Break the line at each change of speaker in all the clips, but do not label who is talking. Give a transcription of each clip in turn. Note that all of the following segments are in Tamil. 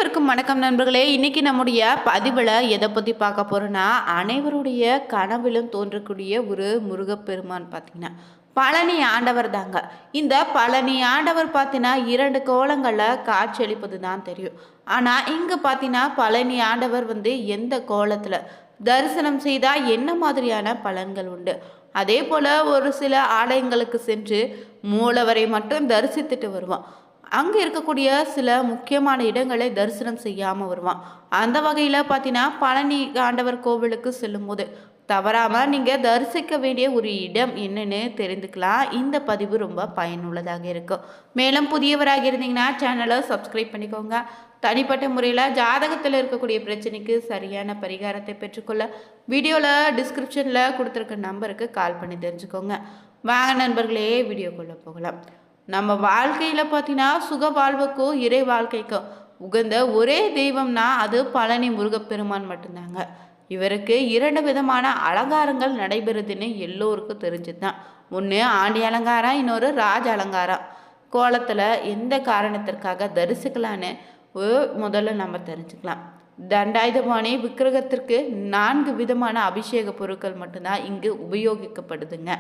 அனைவருக்கும் வணக்கம் நண்பர்களே. இன்னைக்கு நம்முடைய பதிவில் எதை பற்றி பார்க்க போகிறோன்னா, அனைவருடைய கனவிலும் தோன்றக்கூடிய ஒரு முருகப்பெருமான் பார்த்தீங்கன்னா பழனி ஆண்டவர் தாங்க. இந்த பழனி ஆண்டவர் பார்த்தீங்கன்னா 2 கோலங்களில் காட்சியளிப்பது தான் தெரியும். ஆனால் இங்கே பார்த்தீங்கன்னா பழனி ஆண்டவர் எந்த கோலத்தில் தரிசனம் செய்தால் என்ன மாதிரியான பலன்கள் உண்டு, அதே போல் ஒரு சில ஆலயங்களுக்கு சென்று மூலவரை மட்டும் தரிசித்துட்டு வருவான். அங்கே இருக்கக்கூடிய சில முக்கியமான இடங்களை தரிசனம் செய்யாமல் வருவான். அந்த வகையில் பார்த்தீங்கன்னா பழனி ஆண்டவர் கோவிலுக்கு செல்லும்போது தவறாமல் நீங்கள் தரிசிக்க வேண்டிய ஒரு இடம் என்னன்னு தெரிந்துக்கலாம். இந்த பதிவு ரொம்ப பயனுள்ளதாக இருக்கும். மேலும் புதியவராக இருந்தீங்கன்னா சேனலை சப்ஸ்கிரைப் பண்ணிக்கோங்க. தனிப்பட்ட முறையில் ஜாதகத்தில் இருக்கக்கூடிய பிரச்சனைக்கு சரியான பரிகாரத்தை பெற்றுக்கொள்ள வீடியோவில் டிஸ்கிரிப்ஷனில் கொடுத்துருக்க நம்பருக்கு கால் பண்ணி தெரிஞ்சுக்கோங்க. வாங்க நண்பர்களே, வீடியோக்குள்ளே போகலாம். நம்ம வாழ்க்கையில் பார்த்தீங்கன்னா சுக வாழ்வுக்கும் இறை வாழ்க்கைக்கும் உகந்த ஒரே தெய்வம்னா அது பழனி முருகப்பெருமான் மட்டும்தாங்க. இவருக்கு 2 விதமான அலங்காரங்கள் நடைபெறுதுன்னு எல்லோருக்கும் தெரிஞ்சது தான். ஒன்று ஆண்டி அலங்காரம், இன்னொரு ராஜ அலங்காரம். கோலத்தில் எந்த காரணத்திற்காக தரிசிக்கலான்னு முதல்ல நம்ம தெரிஞ்சுக்கலாம். தண்டாயுதபாணி விக்கிரகத்திற்கு 4 விதமான அபிஷேக பொருட்கள் மட்டும்தான் இங்கு உபயோகிக்கப்படுதுங்க.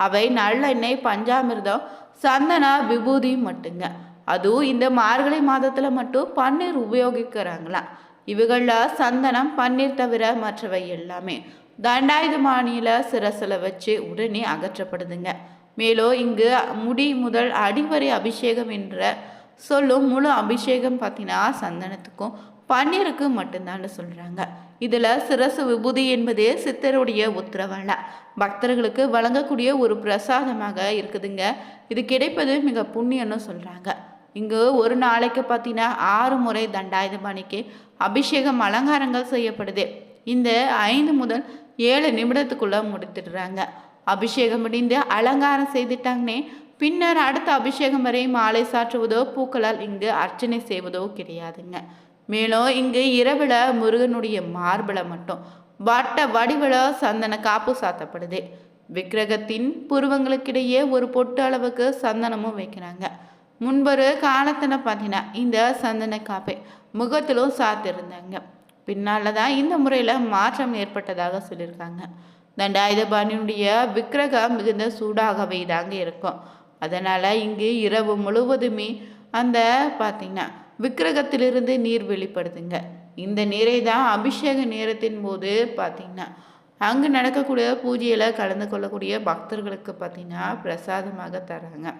அவை நல்லெண்ணெய், பஞ்சாமிர்தம், சந்தன, விபூதி மட்டுங்க. அதுவும் இந்த மார்கழி மாதத்தில் மட்டும் பன்னீர் உபயோகிக்கிறாங்களா. இவைகளில் சந்தனம், பன்னீர் தவிர மற்றவை எல்லாமே தண்டாயுதபாணியில் சிரசில் வச்சு உடனே அகற்றப்படுதுங்க. மேலும் இங்கு முடி முதல் அடிவரை அபிஷேகம் என்ற சொல்லும் முழு அபிஷேகம் பார்த்தீங்கன்னா சந்தனத்துக்கும் பன்னீருக்கு மட்டும்தான் சொல்கிறாங்க. இதில் சிரசு விபூதி என்பது சித்தருடைய உத்தரவால பக்தர்களுக்கு வழங்கக்கூடிய ஒரு பிரசாதமாக இருக்குதுங்க. இது கிடைப்பது மிக புண்ணியம்னு சொல்கிறாங்க. இங்கு ஒரு நாளைக்கு பார்த்தீங்கன்னா 6 முறை தண்டாயுதபாணிக்கு அபிஷேகம் அலங்காரங்கள் செய்யப்படுது. இந்த 5 முதல் 7 நிமிடத்துக்குள்ளே முடித்துடுறாங்க. அபிஷேகம் முடிந்து அலங்காரம் செய்துட்டாங்கன்னே பின்னர் அடுத்த அபிஷேகம் வரை மாலை சாற்றுவதோ பூக்களால் இங்கு அர்ச்சனை செய்வதோ கிடையாதுங்க. மேலும் இங்கு இரவில் முருகனுடைய மார்பில் மட்டும் வட்ட வடிவில் சந்தன காப்பு சாத்தப்படுது. விக்கிரகத்தின் புருவங்களுக்கிடையே ஒரு பொட்டு அளவுக்கு சந்தனமும் வைக்கிறாங்க. முன்பொரு காலத்தில் பார்த்தீங்கன்னா இந்த சந்தன காப்பை முகத்திலும் சாத்திருந்தாங்க. பின்னால் தான் இந்த முறையில் மாற்றம் ஏற்பட்டதாக சொல்லியிருக்காங்க. தண்டாயுதபாணியுடைய விக்கிரகம் மிகுந்த சூடாகவே தாங்க இருக்கும். அதனால் இங்கு இரவு முழுவதுமே அந்த பார்த்தீங்கன்னா விக்கிரகத்திலிருந்து நீர் வெளிப்படுதுங்க. இந்த நீரை தான் அபிஷேக நேரத்தின் போது பார்த்தீங்கன்னா அங்கு நடக்கக்கூடிய பூஜையில் கலந்து கொள்ளக்கூடிய பக்தர்களுக்கு பார்த்தீங்கன்னா பிரசாதமாக தராங்க.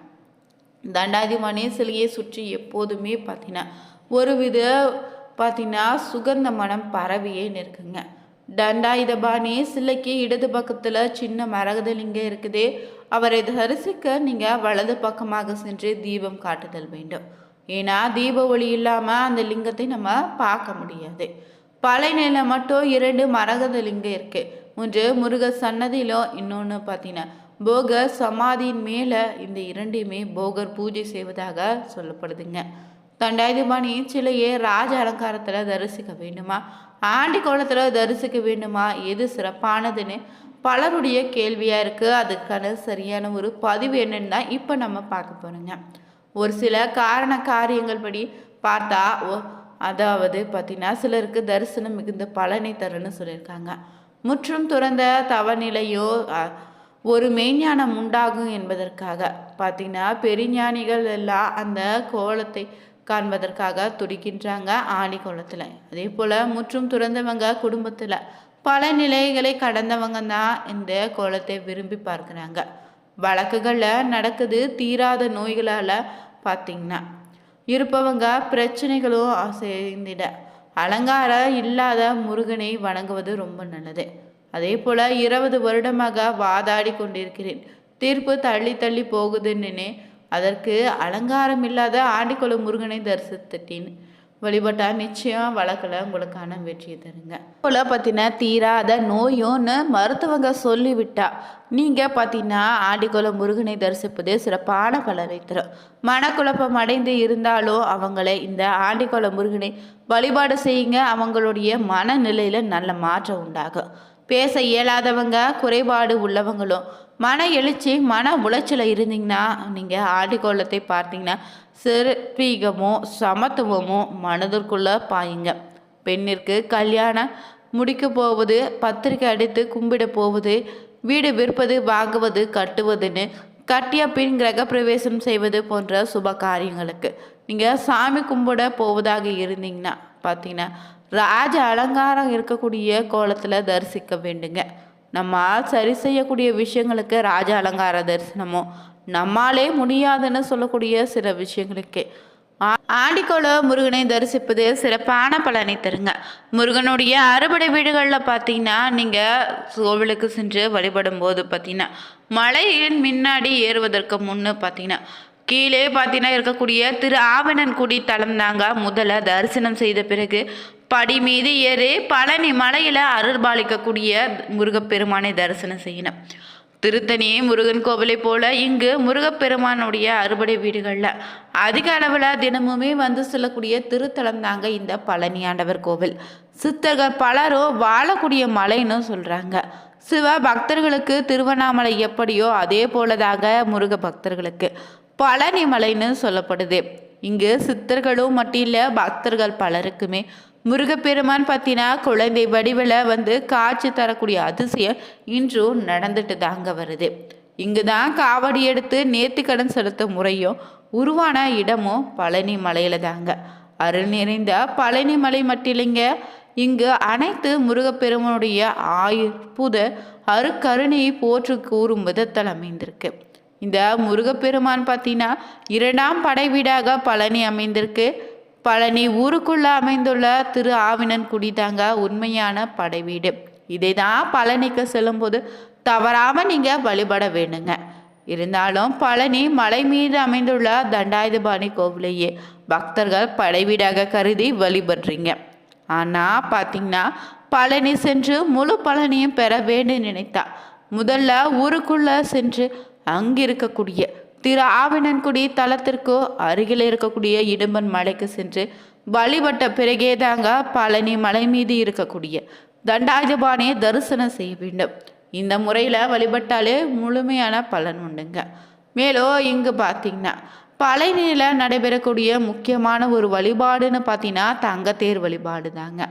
தண்டாயுதபாணி சிலையை சுற்றி எப்போதுமே பார்த்தீங்கன்னா ஒருவித பார்த்தீங்கன்னா சுகந்த மனம் பரவியே நிற்குங்க. தண்டாயுதபாணி சிலைக்கு இடது பக்கத்தில் சின்ன மரகதலிங்கம் இருக்குது. அவரை தரிசிக்க நீங்கள் வலது பக்கமாக சென்று தீபம் காட்டுதல் வேண்டும். ஏன்னா தீப ஒளி இல்லாமல் அந்த லிங்கத்தை நம்ம பார்க்க முடியாது. பழனியில் மட்டும் 2 மரகத லிங்கம் இருக்குது. ஒன்று முருக சன்னதியிலும், இன்னொன்று பார்த்தீங்கன்னா போகர் சமாதியின் மேலே. இந்த 2யுமே போகர் பூஜை செய்வதாக சொல்லப்படுதுங்க. தண்டாயுதபாணி சிலையை ராஜ அலங்காரத்தில் தரிசிக்க வேண்டுமா, ஆண்டி கோலத்தில் தரிசிக்க வேண்டுமா, எது சிறப்பானதுன்னு பலருடைய கேள்வியாக இருக்குது. அதுக்கான சரியான ஒரு பதிவு என்னன்னு தான் இப்போ நம்ம பார்க்க போகிறோங்க. ஒரு சில காரியங்கள் படி பார்த்தா அதாவது பார்த்திங்கன்னா சிலருக்கு தரிசனம் மிகுந்த பலனை தருன்னு சொல்லியிருக்காங்க. முற்றும் துறந்த தவநிலையோ ஒரு மெய்ஞானம் உண்டாகும் என்பதற்காக பார்த்திங்கன்னா பெருஞானிகள் எல்லாம் அந்த கோலத்தை காண்பதற்காக துடிக்கின்றாங்க ஆணி கோலத்தில். அதே போல் முற்றும் துறந்தவங்க குடும்பத்தில் பல நிலைகளை கடந்தவங்க தான் இந்த கோலத்தை விரும்பி பார்க்குறாங்க. வழக்குகளில் நடக்குது. தீராத நோய்களால் பார்த்திங்கன்னா இருப்பவங்க பிரச்சனைகளும் சேர்ந்திட அலங்காரம் இல்லாத முருகனை வணங்குவது ரொம்ப நல்லது. அதே போல் 20 வருடமாக வாதாடி கொண்டிருக்கிறேன், தீர்ப்பு தள்ளி தள்ளி போகுதுன்னு அதற்கு அலங்காரம் இல்லாத ஆண்டிக்குள முருகனை தரிசித்துட்டேன்னு வழிபட்டால் நிச்சயம் வழக்கில் உங்களுக்கான வெற்றியை தருங்க. போல் பார்த்தீங்கன்னா தீராத நோயும்னு மருத்துவங்க சொல்லிவிட்டா நீங்கள் பார்த்தீங்கன்னா ஆண்டிக்குள முருகனை தரிசிப்பது சிறப்பான பலனை தரும். மனக்குழப்பம் அடைந்து இருந்தாலும் அவங்களை இந்த ஆண்டிக்குள முருகனை வழிபாடு செய்யுங்க. அவங்களுடைய மனநிலையில் நல்ல மாற்றம் உண்டாகும். பேச இயலாதவங்க, குறைபாடு உள்ளவங்களும், மன எழுச்சி மன உளைச்சல இருந்தீங்கன்னா நீங்கள் ஆடிக்கோலத்தை பார்த்தீங்கன்னா சிற்பீகமோ சமத்துவமோ மனதிற்குள்ள பாயுங்க. பெண்ணிற்கு கல்யாணம் முடிக்க போவது, பத்திரிக்கை அடித்து கும்பிட போவது, வீடு விற்பது, வாங்குவது, கட்டுவதுன்னு, கட்டிய பின் கிரக பிரவேசம் செய்வது போன்ற சுப காரியங்களுக்கு நீங்கள் சாமி கும்பிட போவதாக இருந்தீங்கன்னா பார்த்தீங்கன்னா ராஜ அலங்காரம் இருக்கக்கூடிய கோலத்தில் தரிசிக்க வேண்டுங்க. நம்மால் சரி செய்யக்கூடிய விஷயங்களுக்கு ராஜ அலங்கார தரிசனமோ, நம்மாலே முடியாதுன்னு சொல்லக்கூடிய சில விஷயங்களுக்கு ஆடிக்கோள முருகனை தரிசிப்பது சிறப்பான பலனை தருங்க. முருகனுடைய அறுபடை வீடுகளில் பார்த்தீங்கன்னா நீங்கள் கோவிலுக்கு சென்று வழிபடும் போது பார்த்தீங்கன்னா மலையின் முன்னாடி ஏறுவதற்கு முன்னு பார்த்தீங்கன்னா கீழே பார்த்தீங்கன்னா இருக்கக்கூடிய திரு ஆவணன்குடி தலம் தாங்க முதல்ல தரிசனம் செய்த பிறகு படி மீது ஏறி பழனி மலையில் அருள்பாலிக்கக்கூடிய முருகப்பெருமானை தரிசனம் செய்யணும். திருத்தணி முருகன் கோவிலை போல இங்கு முருகப்பெருமானுடைய அறுபடை வீடுகளில் அதிக அளவில் தினமுமே வந்து செல்லக்கூடிய திருத்தலம் தாங்க இந்த பழனி ஆண்டவர் கோவில். சித்தர்கள் பலரும் வாழக்கூடிய மலைன்னு சொல்கிறாங்க. சிவ பக்தர்களுக்கு திருவண்ணாமலை எப்படியோ அதே போலதாக முருக பக்தர்களுக்கு பழனி மலைன்னு சொல்லப்படுது. இங்கு சித்தர்களும் மட்டும் இல்லை, பக்தர்கள் பலருக்குமே முருகப்பெருமான் பார்த்தீங்கன்னா குழந்தை வடிவில் வந்து காட்சி தரக்கூடிய அதிசயம் இன்றும் நடந்துட்டு தாங்க வருது. இங்கு தான் காவடி எடுத்து நேர்த்திக்கடன் செலுத்தும் முறையும் உருவான இடமும் பழனி மலையில தாங்க. அருள் நிறைந்த பழனி மலை மட்டும் இல்லைங்க, இங்கு அனைத்து முருகப்பெருமானுடைய அற்புத அருக்கருணையை போற்று கூறும் விதத்தில் அமைந்திருக்கு. இந்த முருகப்பெருமான் பார்த்தீங்கன்னா 2ஆம் படை வீடாக பழனி அமைந்திருக்கு. பழனி ஊருக்குள்ள அமைந்துள்ள திரு ஆவினன்குடி தாங்க உண்மையான படை வீடு. இதை தான் பழனிக்கு செல்லும்போது தவறாமல் நீங்கள் வழிபட வேணுங்க. இருந்தாலும் பழனி மலை மீது அமைந்துள்ள தண்டாயுதபாணி கோவிலையே பக்தர்கள் படை வீடாக கருதி வழிபடுறீங்க. ஆனால் பார்த்தீங்கன்னா பழனி சென்று முழு பழனியும் பெற வேண்டும் நினைத்தா முதல்ல ஊருக்குள்ள சென்று அங்கிருக்கக்கூடிய திரு ஆவினன்குடி தலத்திற்கு அருகில் இருக்கக்கூடிய இடும்பன் மலைக்கு சென்று வழிபட்ட பிறகே தாங்க பழனி மலை மீது இருக்கக்கூடிய தண்டாயுதபாணியை தரிசனம் செய்ய வேண்டும். இந்த முறையில் வழிபட்டாலே முழுமையான பலன் உண்டுங்க. மேலும் இங்கு பார்த்தீங்கன்னா பழனியில் நடைபெறக்கூடிய முக்கியமான ஒரு வழிபாடுன்னு பார்த்தீங்கன்னா தங்கத்தேர் வழிபாடு தாங்க.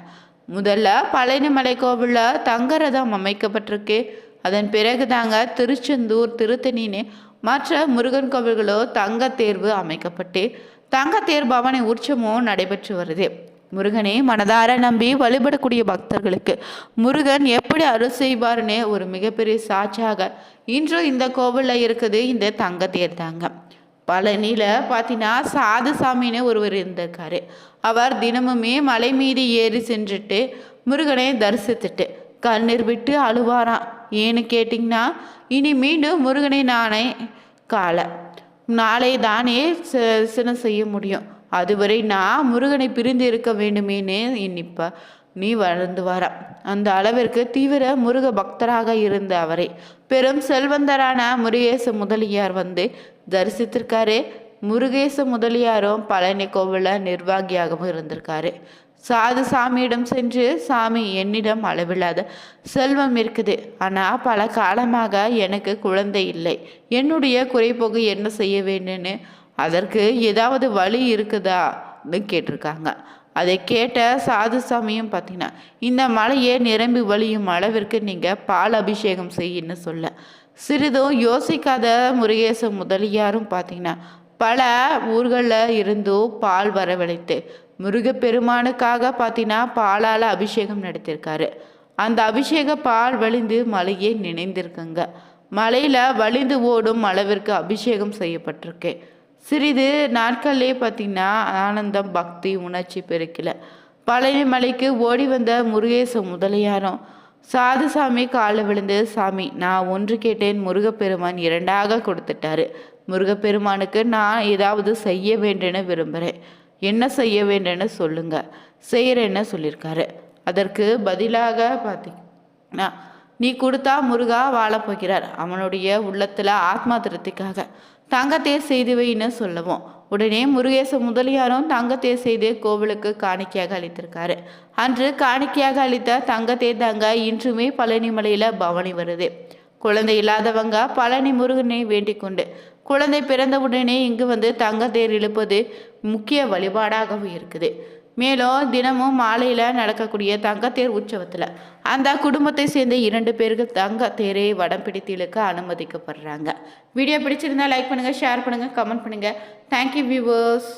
முதல்ல பழனி மலை கோவிலில் தங்க ரதம் அமைக்கப்பட்டிருக்கு. அதன் பிறகு தாங்க திருச்செந்தூர், திருத்தணின்னு மற்ற முருகன் கோவில்களோ தங்க தேர்வு அமைக்கப்பட்டு தங்கத்தேர் பவனி உற்சவமும் நடைபெற்று வருது. முருகனை மனதார நம்பி வழிபடக்கூடிய பக்தர்களுக்கு முருகன் எப்படி அருள் செய்வார்னு ஒரு மிகப்பெரிய சாட்சியாக இன்றும் இந்த கோவிலில் இருக்குது இந்த தங்கத்தேர் தாங்க. பழனியில் பார்த்தீங்கன்னா சாதுசாமின்னு ஒருவர் இருந்திருக்காரு. அவர் தினமுமே மலை மீது ஏறி சென்றுட்டு முருகனை தரிசித்துட்டு கண்ணீர் விட்டு அழுவாராம். ஏன்னு கேட்டிங்கன்னா இனி மீண்டும் முருகனை நானே நாளை தானே தரிசனம் செய்ய முடியும். அதுவரை நான் முருகனை பிரிந்து இருக்க வேண்டுமேனு எண்ணிப்பா நீ வளர்ந்து வர அந்த அளவிற்கு தீவிர முருக பக்தராக இருந்த அவரை பெரும் செல்வந்தரான முருகேச முதலியார் வந்து தரிசித்திருக்காரு. முருகேச முதலியாரும் பழனி கோவிலில் நிர்வாகியாகவும் இருந்திருக்காரு. சாது சாமியிடம் சென்று, சாமி என்னிடம் அளவில்லாத செல்வம் இருக்குது, ஆனால் பல காலமாக எனக்கு குழந்தை இல்லை, என்னுடைய குறைபோக்கு என்ன செய்ய வேண்டும்னு அதற்கு ஏதாவது வழி இருக்குதான்னு கேட்டிருக்காங்க. அதை கேட்ட சாது சாமியும் பார்த்தீங்கன்னா இந்த மலையை நிரம்பி வழியும் அளவிற்கு நீங்கள் பால் அபிஷேகம் செய்யன்னு சொல்ல சிறிதும் யோசிக்காத முருகேச முதலியாரும் பார்த்தீங்கன்னா பல ஊர்களில் இருந்தும் பால் வரவழைத்து முருகப்பெருமானுக்காக பார்த்தீங்கன்னா பாலால் அபிஷேகம் நடத்தியிருக்காரு. அந்த அபிஷேக பால் வழிந்து மலையை நினைந்திருக்குங்க. மலையில் வழிந்து ஓடும் அளவிற்கு அபிஷேகம் செய்யப்பட்டிருக்கு. சிறிது நாட்கள்லேயே பார்த்தீங்கன்னா ஆனந்தம், பக்தி, உணர்ச்சி பெருக்கல. பழனி மலைக்கு ஓடி வந்த முருகேச முதலியாரும் சாதுசாமி காலை விழுந்து, சாமி நான் ஒன்று கேட்டேன், முருகப்பெருமான் 2ஆக கொடுத்துட்டாரு. முருகப்பெருமானுக்கு நான் ஏதாவது செய்ய வேண்டுன்னு விரும்புகிறேன், என்ன செய்ய வேண்டுன்னு சொல்லுங்க, செய்கிறேன்னு சொல்லியிருக்காரு. அதற்கு பதிலாக பார்த்தீங்கன்னா நீ கொடுத்தா முருகா வாழப்போகிறார், அவனுடைய உள்ளத்தில் ஆத்மா திருப்திக்காக தங்கத்தேர் செய்து வைன்னு சொல்லவும் உடனே முருகேச முதலியாரும் தங்கத்தேர் செய்து கோவிலுக்கு காணிக்கையாக அளித்திருக்காரு. அன்று காணிக்கையாக அளித்த தங்கத்தேர் தாங்க இன்றுமே பழனி மலையில் பவனி வருது. குழந்தை இல்லாதவங்க பழனி முருகனை வேண்டிக் கொண்டு குழந்தை பிறந்தவுடனே இங்கு வந்து தங்கத்தேர் இழுப்பது முக்கிய வழிபாடாகவும் இருக்குது. மேலும் தினமும் மாலையில் நடக்கக்கூடிய தங்கத்தேர் உற்சவத்தில் அந்த குடும்பத்தை சேர்ந்த 2 பேருக்கு தங்கத்தேரை வடம் பிடித்து இழுக்க அனுமதிக்கப்படுறாங்க. வீடியோ பிடிச்சிருந்தா லைக் பண்ணுங்கள், ஷேர் பண்ணுங்கள், கமெண்ட் பண்ணுங்கள். Thank you viewers.